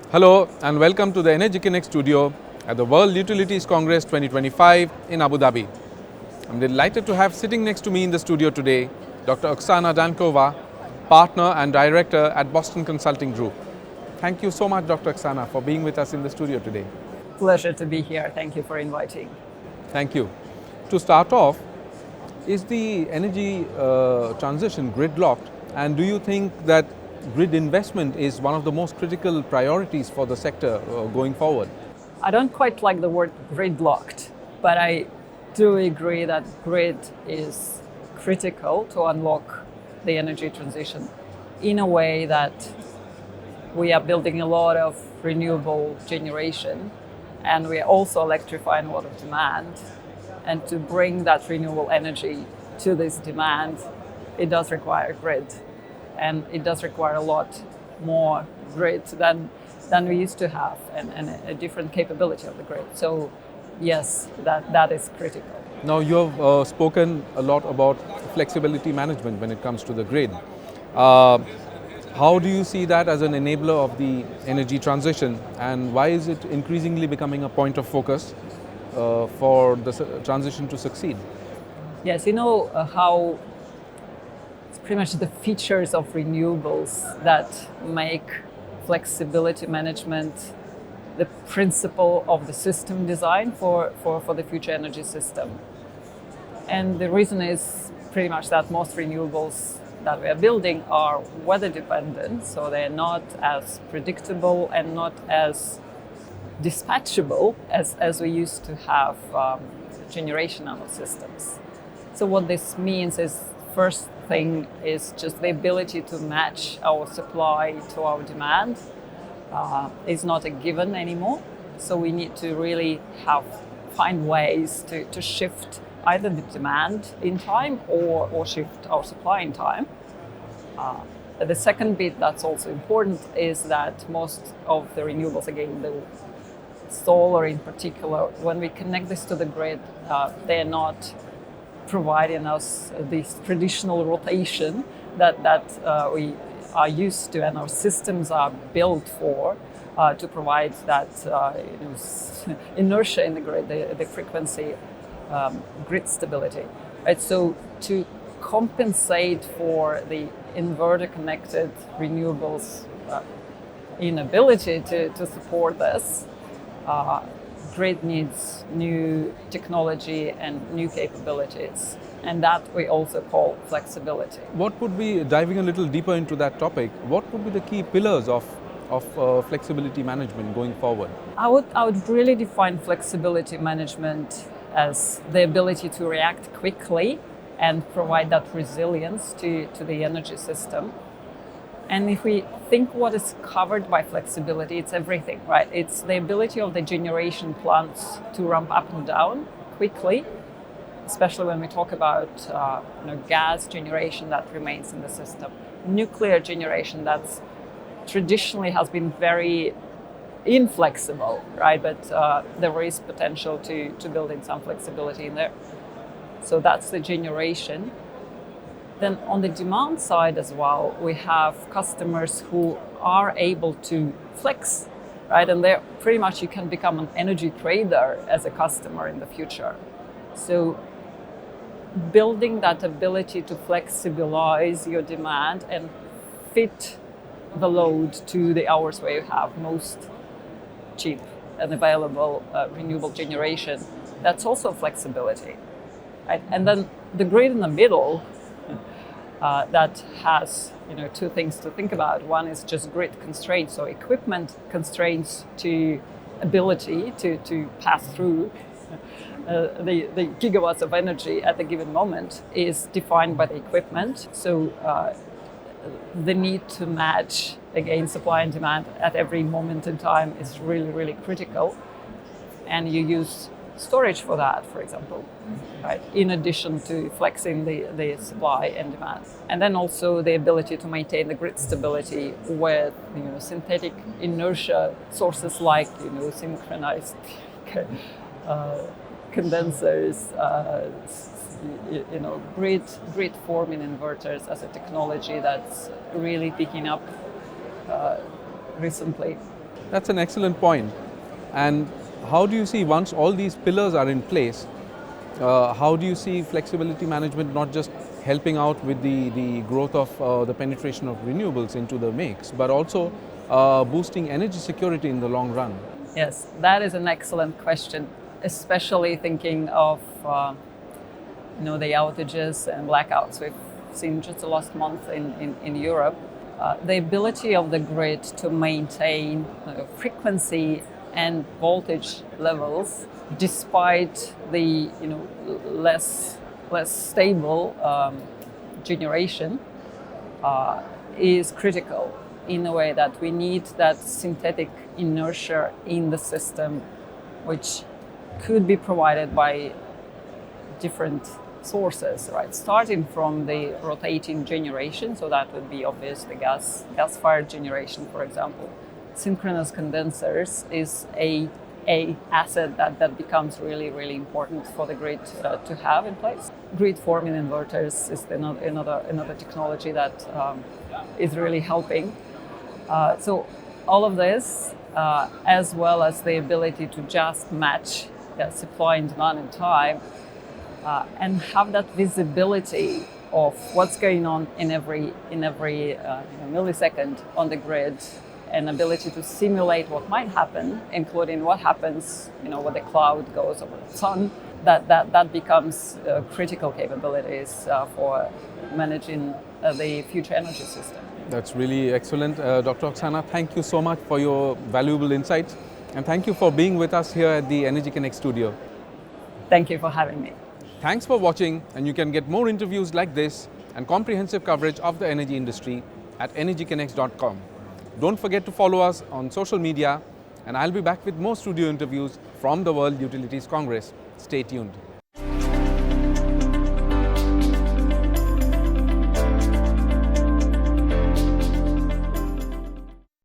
Hello and welcome to the Energy Connect studio at the World Utilities Congress 2025 in Abu Dhabi. I'm delighted to have sitting next to me in the studio today Dr. Oxana Dankova, partner and director at Boston Consulting Group. Thank you so much, Dr. Oxana, for being with us in the studio today. Pleasure to be here. Thank you for inviting. Thank you. To start off, is the energy transition gridlocked, and do you think that grid investment is one of the most critical priorities for the sector going forward? I don't quite like the word gridlocked, but I do agree that grid is critical to unlock the energy transition in a way that we are building a lot of renewable generation and we are also electrifying a lot of demand. And to bring that renewable energy to this demand, it does require grid. And it does require a lot more grid than we used to have and a different capability of the grid. So yes, that is critical. Now you have spoken a lot about flexibility management when it comes to the grid. How do you see that as an enabler of the energy transition, and why is it increasingly becoming a point of focus for the transition to succeed? Yes, you know how it's pretty much the features of renewables that make flexibility management the principle of the system design for the future energy system. And the reason is pretty much that most renewables that we are building are weather dependent, so they're not as predictable and not as dispatchable as we used to have generation on the systems. So what this means is, first thing is just the ability to match our supply to our demand is not a given anymore. So we need to really find ways to shift either the demand in time or shift our supply in time. The second bit that's also important is that most of the renewables, again, the solar in particular, when we connect this to the grid, they're not providing us this traditional rotation that we are used to and our systems are built for, to provide that inertia in the grid, the frequency, grid stability. Right? So to compensate for the inverter connected renewables inability to support this, grid needs new technology and new capabilities, and that we also call flexibility. What would be, diving a little deeper into that topic, what would be the key pillars of flexibility management going forward? I would really define flexibility management as the ability to react quickly and provide that resilience to the energy system. And if we think what is covered by flexibility, it's everything, right? It's the ability of the generation plants to ramp up and down quickly, especially when we talk about gas generation that remains in the system, nuclear generation that's traditionally has been very inflexible, right? But there is potential to build in some flexibility in there. So that's the generation. Then on the demand side as well, we have customers who are able to flex, right? And they're pretty much, you can become an energy trader as a customer in the future. So building that ability to flexibilize your demand and fit the load to the hours where you have most cheap and available renewable generation, that's also flexibility, right? And then the grid in the middle, that has two things to think about. One is just grid constraints, so equipment constraints to ability to pass through the gigawatts of energy at a given moment is defined by the equipment. So the need to match again supply and demand at every moment in time is really, really critical. And you use storage for that, for example, right? In addition to flexing the supply and demand. And then also the ability to maintain the grid stability with synthetic inertia sources like synchronized condensers, grid forming inverters as a technology that's really picking up recently. That's an excellent point. And how do you see, once all these pillars are in place, how do you see flexibility management not just helping out with the growth of the penetration of renewables into the mix, but also boosting energy security in the long run? Yes, that is an excellent question, especially thinking of the outages and blackouts we've seen just the last month in Europe. The ability of the grid to maintain frequency and voltage levels despite the less stable generation is critical, in a way that we need that synthetic inertia in the system, which could be provided by different sources, right? Starting from the rotating generation, so that would be obvious, the gas-fired generation, for example. Synchronous condensers is a asset that becomes really important for the grid to have in place. Grid forming inverters is another technology that is really helping. So all of this, as well as the ability to just match supply and demand in time, and have that visibility of what's going on in every millisecond on the grid, and ability to simulate what might happen, including what happens, when the cloud goes over the sun. That becomes critical capabilities for managing the future energy system. That's really excellent. Dr. Oxana, thank you so much for your valuable insights, and thank you for being with us here at the Energy Connect studio. Thank you for having me. Thanks for watching, and you can get more interviews like this and comprehensive coverage of the energy industry at energyconnects.com. Don't forget to follow us on social media, and I'll be back with more studio interviews from the World Utilities Congress. Stay tuned.